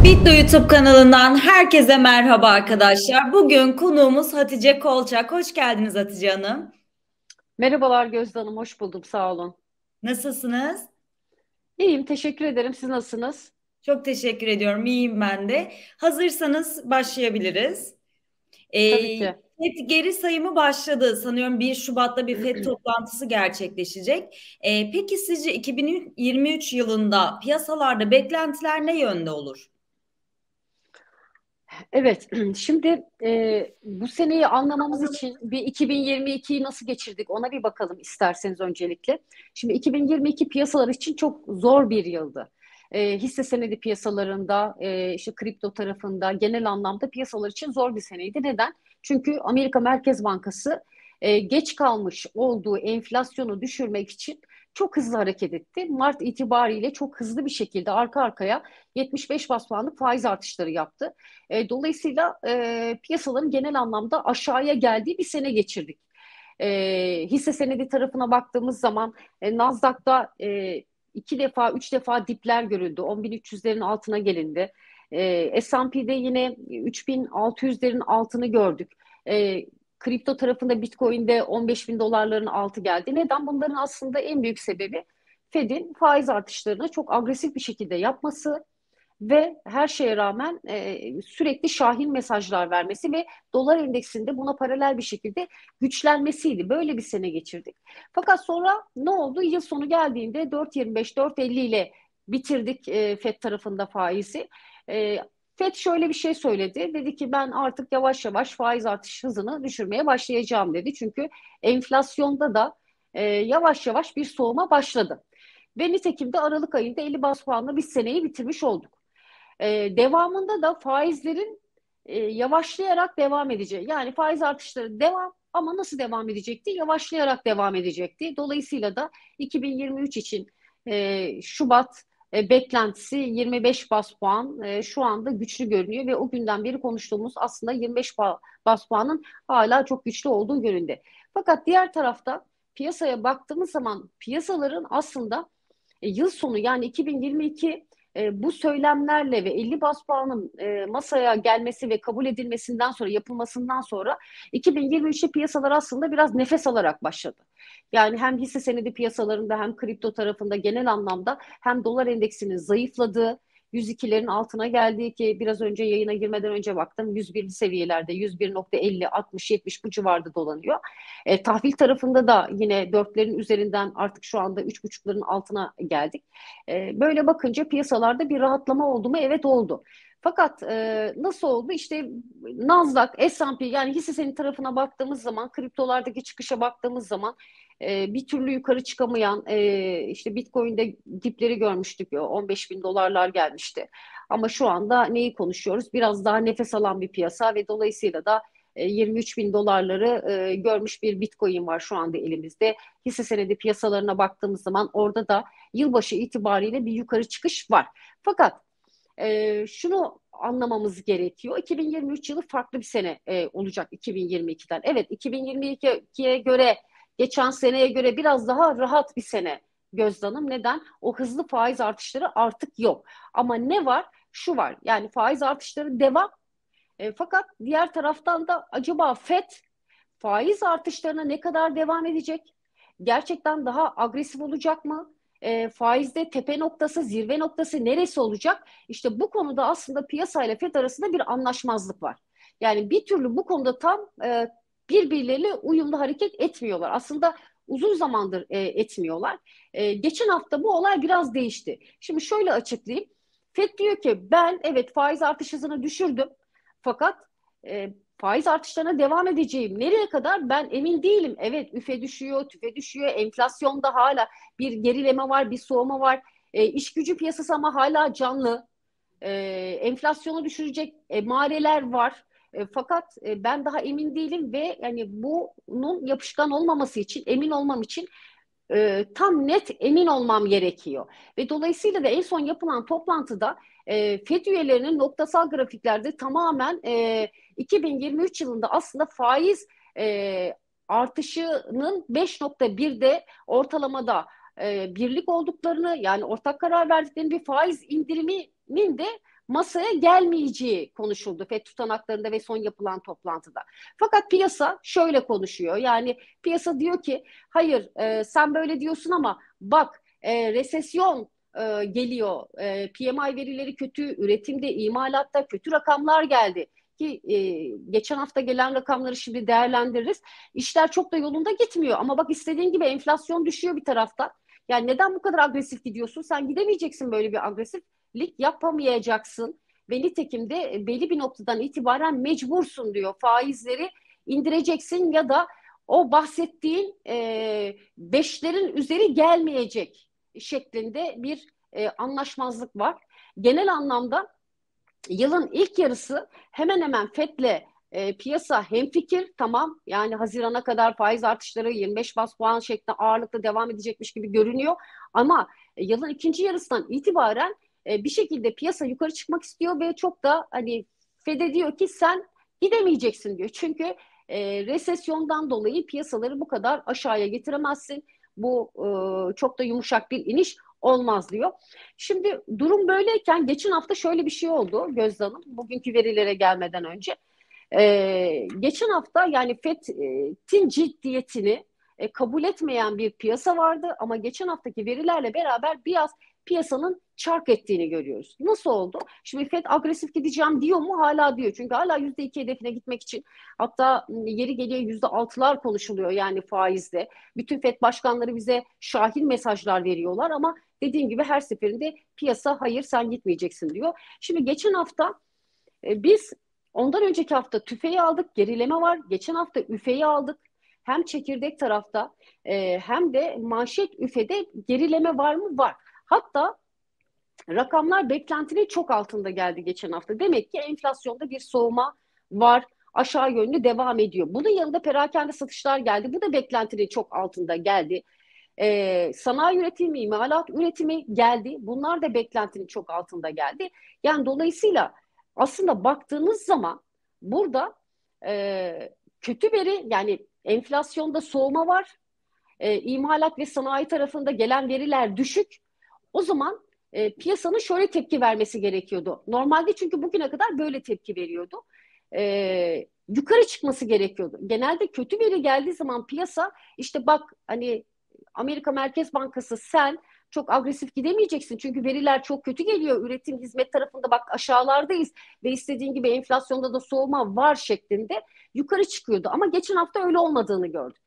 Bitlo YouTube kanalından herkese merhaba arkadaşlar. Bugün konuğumuz Hatice Kolçak. Hoş geldiniz Hatice Hanım. Merhabalar Gözde Hanım, hoş buldum, sağ olun. Nasılsınız? İyiyim, teşekkür ederim. Siz nasılsınız? Çok teşekkür ediyorum. İyiyim ben de. Hazırsanız başlayabiliriz. Tabii Ee, ki. FED geri sayımı başladı. Sanıyorum 1 Şubat'ta bir FED toplantısı gerçekleşecek. Peki sizce 2023 yılında piyasalarda beklentiler ne yönde olur? Evet, şimdi bu seneyi anlamamız için bir 2022'yi nasıl geçirdik ona bir bakalım isterseniz öncelikle. Şimdi 2022 piyasalar için çok zor bir yıldı. Hisse senedi piyasalarında, işte kripto tarafında, genel anlamda piyasalar için zor bir seneydi. Neden? Çünkü Amerika Merkez Bankası geç kalmış olduğu enflasyonu düşürmek için çok hızlı hareket etti. Mart itibariyle çok hızlı bir şekilde arka arkaya 75 bas puanlık faiz artışları yaptı. Dolayısıyla piyasaların genel anlamda aşağıya geldiği bir sene geçirdik. Hisse senedi tarafına baktığımız zaman Nasdaq'ta iki defa, üç defa dipler görüldü. 10.300'lerin altına gelindi. S&P'de yine 3.600'lerin altını gördük. Kripto tarafında Bitcoin'de 15 bin dolarların altı geldi. Neden? Bunların aslında en büyük sebebi Fed'in faiz artışlarını çok agresif bir şekilde yapması ve her şeye rağmen sürekli şahin mesajlar vermesi ve dolar endeksinde buna paralel bir şekilde güçlenmesiydi. Böyle bir sene geçirdik. Fakat sonra ne oldu? Yıl sonu geldiğinde 4.25, 4.50 ile bitirdik FED tarafında faizi. E, FED şöyle bir şey söyledi. Dedi ki ben artık yavaş yavaş faiz artış hızını düşürmeye başlayacağım dedi. Çünkü enflasyonda da yavaş yavaş bir soğuma başladı. Ve nitekim de Aralık ayında 50 bas puanla bir seneyi bitirmiş olduk. Devamında da faizlerin yavaşlayarak devam edeceği. Yani faiz artışları devam ama nasıl devam edecekti? Yavaşlayarak devam edecekti. Dolayısıyla da 2023 için Şubat beklentisi 25 bas puan şu anda güçlü görünüyor ve o günden beri konuştuğumuz aslında 25 bas puanın hala çok güçlü olduğu yönünde. Fakat diğer tarafta piyasaya baktığımız zaman piyasaların aslında yıl sonu yani 2022 bu söylemlerle ve 50 bas puanın masaya gelmesi ve kabul edilmesinden sonra yapılmasından sonra 2023'te piyasalar aslında biraz nefes alarak başladı. Yani hem hisse senedi piyasalarında hem kripto tarafında genel anlamda hem dolar endeksinin zayıfladığı 102'lerin altına geldiği ki biraz önce yayına girmeden önce baktım 101'li seviyelerde 101.50, 60, 70 bu civarda dolanıyor. Tahvil tarafında da yine dörtlerin üzerinden artık şu anda 3,5'ların altına geldik. Böyle bakınca piyasalarda bir rahatlama oldu mu? Evet oldu. Fakat nasıl oldu? İşte Nasdaq, S&P yani hisse senedi tarafına baktığımız zaman, kriptolardaki çıkışa baktığımız zaman bir türlü yukarı çıkamayan işte Bitcoin'de dipleri görmüştük. 15 bin dolarlar gelmişti. Ama şu anda neyi konuşuyoruz? Biraz daha nefes alan bir piyasa ve dolayısıyla da 23 bin dolarları görmüş bir Bitcoin var şu anda elimizde. Hisse senedi piyasalarına baktığımız zaman orada da yılbaşı itibariyle bir yukarı çıkış var. Fakat şunu anlamamız gerekiyor. 2023 yılı farklı bir sene olacak 2022'den. Evet 2022'ye göre geçen seneye göre biraz daha rahat bir sene Gözde Hanım. Neden? O hızlı faiz artışları artık yok. Ama ne var? Şu var. Yani faiz artışları devam. Fakat diğer taraftan da acaba FED faiz artışlarına ne kadar devam edecek? Gerçekten daha agresif olacak mı? Faizde tepe noktası, zirve noktası neresi olacak? İşte bu konuda aslında piyasayla FED arasında bir anlaşmazlık var. Yani bir türlü bu konuda tam birbirleriyle uyumlu hareket etmiyorlar. Aslında uzun zamandır etmiyorlar. Geçen hafta bu olay biraz değişti. Şimdi şöyle açıklayayım. FED diyor ki ben evet faiz artış hızını düşürdüm. Fakat faiz artışlarına devam edeceğim. Nereye kadar? Ben emin değilim. Evet, üfe düşüyor, tüfe düşüyor. Enflasyonda hala bir gerileme var, bir soğuma var. İş gücü piyasası ama hala canlı. E, Enflasyonu düşürecek emareler var. Fakat ben daha emin değilim ve yani bunun yapışkan olmaması için, emin olmam için tam net emin olmam gerekiyor. Ve dolayısıyla da en son yapılan toplantıda FED üyelerinin noktasal grafiklerde tamamen 2023 yılında aslında faiz artışının 5,1'de ortalamada birlik olduklarını yani ortak karar verdiklerini bir faiz indirimi ücretinin de masaya gelmeyeceği konuşuldu FED tutanaklarında ve son yapılan toplantıda. Fakat piyasa şöyle konuşuyor. Yani piyasa diyor ki hayır sen böyle diyorsun ama bak resesyon geliyor. PMI verileri kötü, üretimde, imalatta kötü rakamlar geldi. Ki geçen hafta gelen rakamları şimdi değerlendiririz. İşler çok da yolunda gitmiyor. Ama bak istediğin gibi enflasyon düşüyor bir taraftan. Yani neden bu kadar agresif gidiyorsun? Sen gidemeyeceksin, böyle bir agresiflik yapamayacaksın. Ve nitekim de belli bir noktadan itibaren mecbursun diyor. Faizleri indireceksin ya da o bahsettiğin beşlerin üzeri gelmeyecek şeklinde bir anlaşmazlık var. Genel anlamda yılın ilk yarısı hemen hemen FED'le piyasa hemfikir, tamam, yani Haziran'a kadar faiz artışları 25 bas puan şeklinde ağırlıkla devam edecekmiş gibi görünüyor. Ama yılın ikinci yarısından itibaren bir şekilde piyasa yukarı çıkmak istiyor ve çok da hani FED'e diyor ki sen gidemeyeceksin diyor. Çünkü resesyondan dolayı piyasaları bu kadar aşağıya getiremezsin. Bu çok da yumuşak bir iniş olmaz diyor. Şimdi durum böyleyken geçen hafta şöyle bir şey oldu Gözde Hanım, bugünkü verilere gelmeden önce. Geçen hafta yani FED'in ciddiyetini kabul etmeyen bir piyasa vardı ama geçen haftaki verilerle beraber biraz piyasanın çark ettiğini görüyoruz. Nasıl oldu? Şimdi FED agresif gideceğim diyor mu? Hala diyor. Çünkü hala %2 hedefine gitmek için, hatta yeri geliyor %6'lar konuşuluyor yani faizde. Bütün FED başkanları bize şahin mesajlar veriyorlar ama dediğim gibi her seferinde piyasa hayır sen gitmeyeceksin diyor. Şimdi geçen hafta biz ondan önceki hafta tüfeği aldık, gerileme var. Geçen hafta üfeği aldık. Hem çekirdek tarafta hem de manşet üfede gerileme var mı? Var. Hatta rakamlar beklentinin çok altında geldi geçen hafta. Demek ki enflasyonda bir soğuma var. Aşağı yönlü devam ediyor. Bunun yanında perakende satışlar geldi. Bu da beklentinin çok altında geldi. Sanayi üretimi, imalat üretimi geldi. Bunlar da beklentinin çok altında geldi. Yani dolayısıyla aslında baktığınız zaman burada kötü veri, yani enflasyonda soğuma var. İmalat ve sanayi tarafında gelen veriler düşük. O zaman piyasanın şöyle tepki vermesi gerekiyordu. Normalde çünkü bugüne kadar böyle tepki veriyordu. Yukarı çıkması gerekiyordu. Genelde kötü veri geldiği zaman piyasa işte bak hani Amerika Merkez Bankası sen çok agresif gidemeyeceksin. Çünkü veriler çok kötü geliyor. Üretim, hizmet tarafında bak aşağılardayız ve istediğin gibi enflasyonda da soğuma var şeklinde yukarı çıkıyordu. Ama geçen hafta öyle olmadığını gördük.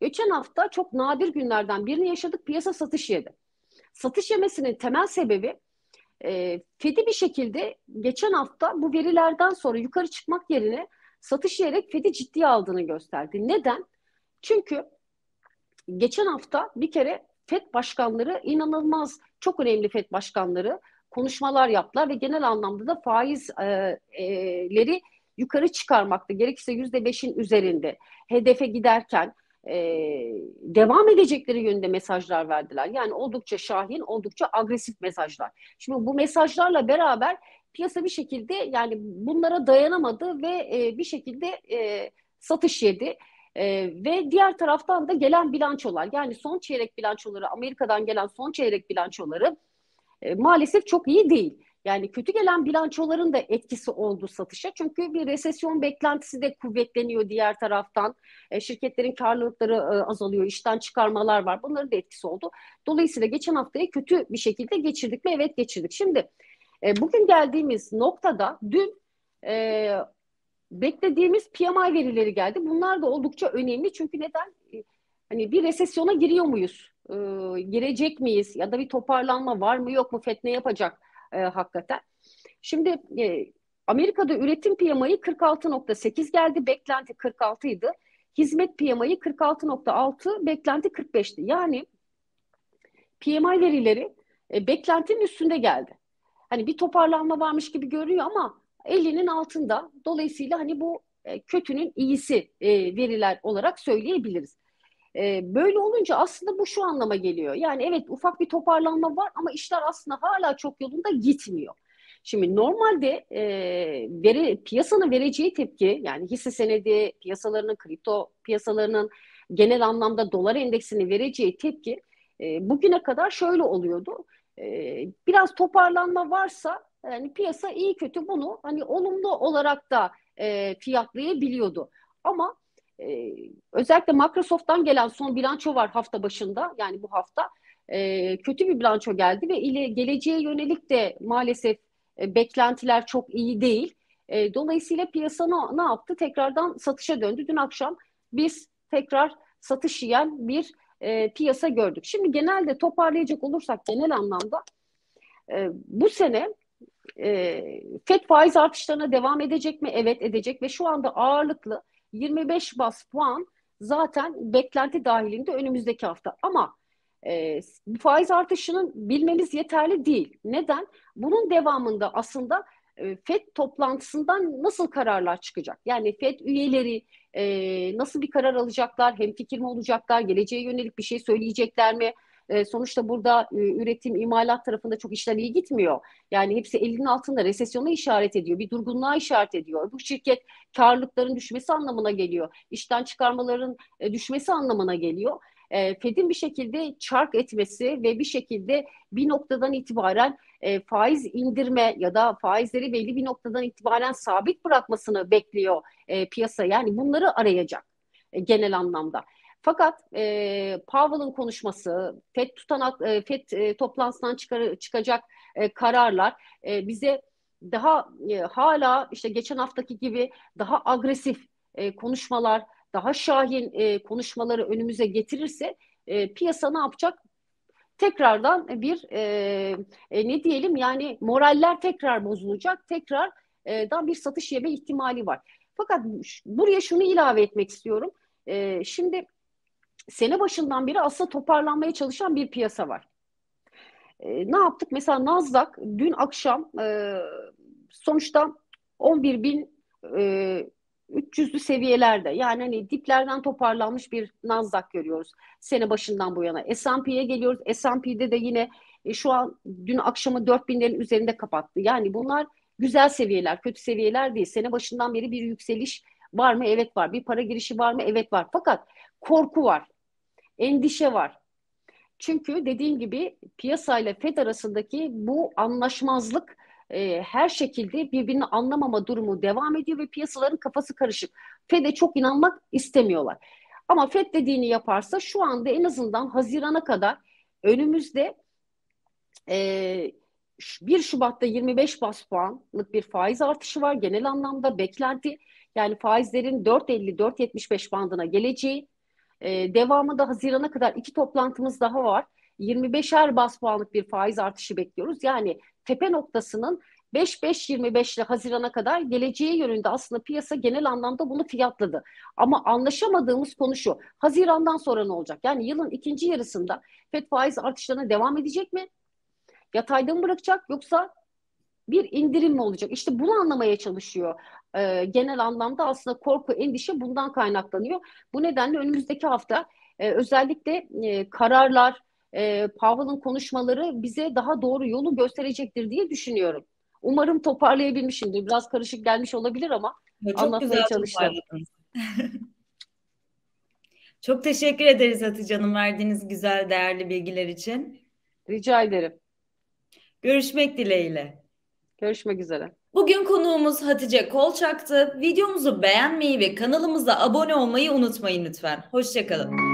Geçen hafta çok nadir günlerden birini yaşadık. Piyasa satış yedi. Satış yemesinin temel sebebi Fed'i bir şekilde geçen hafta bu verilerden sonra yukarı çıkmak yerine satış yiyerek Fed'i ciddiye aldığını gösterdi. Neden? Çünkü geçen hafta bir kere FED başkanları inanılmaz, çok önemli FED başkanları konuşmalar yaptılar ve genel anlamda da faizleri yukarı çıkarmakta. Gerekirse %5'in üzerinde hedefe giderken devam edecekleri yönünde mesajlar verdiler. Yani oldukça şahin, oldukça agresif mesajlar. Şimdi bu mesajlarla beraber piyasa bir şekilde yani bunlara dayanamadı ve bir şekilde satış yedi. Ve diğer taraftan da gelen bilançolar, yani son çeyrek bilançoları, Amerika'dan gelen son çeyrek bilançoları maalesef çok iyi değil. Yani kötü gelen bilançoların da etkisi oldu satışa. Çünkü bir resesyon beklentisi de kuvvetleniyor diğer taraftan. Şirketlerin karlılıkları azalıyor, işten çıkarmalar var. Bunların da etkisi oldu. Dolayısıyla geçen haftayı kötü bir şekilde geçirdik mi? Evet, geçirdik. Şimdi bugün geldiğimiz noktada dün beklediğimiz PMI verileri geldi. Bunlar da oldukça önemli. Çünkü neden? Hani bir resesyona giriyor muyuz? Girecek miyiz? Ya da bir toparlanma var mı yok mu? FED ne yapacak hakikaten? Şimdi Amerika'da üretim PMI'yi 46,8 geldi. Beklenti 46 idi. Hizmet PMI'yi 46,6, beklenti 45'ti. Yani PMI verileri beklentinin üstünde geldi. Hani bir toparlanma varmış gibi görünüyor ama 50'nin altında. Dolayısıyla hani bu kötünün iyisi veriler olarak söyleyebiliriz. Böyle olunca aslında bu şu anlama geliyor. Yani evet, ufak bir toparlanma var ama işler aslında hala çok yolunda gitmiyor. Şimdi normalde piyasanın vereceği tepki, yani hisse senedi piyasalarının, kripto piyasalarının genel anlamda dolar endeksini vereceği tepki bugüne kadar şöyle oluyordu. Biraz toparlanma varsa Yani piyasa iyi kötü bunu hani olumlu olarak da fiyatlayabiliyordu. Ama özellikle Microsoft'tan gelen son bilanço var hafta başında, yani bu hafta kötü bir bilanço geldi ve geleceğe yönelik de maalesef beklentiler çok iyi değil. Dolayısıyla piyasa ne yaptı? Tekrardan satışa döndü. Dün akşam biz tekrar satış yiyen bir piyasa gördük. Şimdi genelde toparlayacak olursak genel anlamda bu sene FED faiz artışlarına devam edecek mi? Evet, edecek ve şu anda ağırlıklı 25 bas puan zaten beklenti dahilinde önümüzdeki hafta. Ama faiz artışının bilmemiz yeterli değil. Neden? Bunun devamında aslında FED toplantısından nasıl kararlar çıkacak? Yani FED üyeleri nasıl bir karar alacaklar? Hemfikir mi olacaklar? Geleceğe yönelik bir şey söyleyecekler mi? Sonuçta burada üretim, imalat tarafında çok işler iyi gitmiyor. Yani hepsi elinin altında, resesyona işaret ediyor, bir durgunluğa işaret ediyor. Bu şirket karlılıkların düşmesi anlamına geliyor. İşten çıkarmaların düşmesi anlamına geliyor. Fed'in bir şekilde çark etmesi ve bir şekilde bir noktadan itibaren faiz indirme ya da faizleri belli bir noktadan itibaren sabit bırakmasını bekliyor piyasa. Yani bunları arayacak genel anlamda. Fakat Powell'ın konuşması, FED toplantısından çıkacak kararlar bize daha hala işte geçen haftaki gibi daha agresif konuşmalar, daha şahin konuşmaları önümüze getirirse piyasa ne yapacak? Tekrardan ne diyelim, yani moraller tekrar bozulacak, tekrardan bir satış yeme ihtimali var. Fakat buraya şunu ilave etmek istiyorum. Şimdi sene başından beri aslında toparlanmaya çalışan bir piyasa var. Ne yaptık? Mesela Nasdaq dün akşam sonuçta 11.300'lü seviyelerde, yani hani diplerden toparlanmış bir Nasdaq görüyoruz sene başından bu yana. S&P'ye geliyoruz. S&P'de de yine şu an dün akşamı 4.000'lerin üzerinde kapattı. Yani bunlar güzel seviyeler, kötü seviyeler değil. Sene başından beri bir yükseliş var mı? Evet var. Bir para girişi var mı? Evet var. Fakat korku var, endişe var. Çünkü dediğim gibi piyasayla FED arasındaki bu anlaşmazlık her şekilde birbirini anlamama durumu devam ediyor ve piyasaların kafası karışık. FED'e çok inanmak istemiyorlar. Ama FED dediğini yaparsa şu anda en azından Haziran'a kadar önümüzde 1 Şubat'ta 25 bas puanlık bir faiz artışı var. Genel anlamda beklenti, yani faizlerin 4.50-4.75 bandına geleceği. Devamı da Haziran'a kadar 2 toplantımız daha var. 25'er bas puanlık bir faiz artışı bekliyoruz. Yani tepe noktasının 5-5-25 ile Haziran'a kadar geleceği yönünde aslında piyasa genel anlamda bunu fiyatladı. Ama anlaşamadığımız konu şu: Haziran'dan sonra ne olacak? Yani yılın ikinci yarısında FED faiz artışlarına devam edecek mi? Yatayda mı bırakacak, yoksa bir indirim mi olacak? İşte bunu anlamaya çalışıyor. Genel anlamda aslında korku, endişe bundan kaynaklanıyor. Bu nedenle önümüzdeki hafta özellikle kararlar, Powell'ın konuşmaları bize daha doğru yolu gösterecektir diye düşünüyorum. Umarım toparlayabilmişimdir. Biraz karışık gelmiş olabilir ama Çok anlatmaya güzel çalıştım. toparladınız. Çok teşekkür ederiz Hatice Hanım, verdiğiniz güzel, değerli bilgiler için. Rica ederim. Görüşmek dileğiyle. Görüşmek üzere. Bugün konuğumuz Hatice Kolçak'tı. Videomuzu beğenmeyi ve kanalımıza abone olmayı unutmayın lütfen. Hoşça kalın.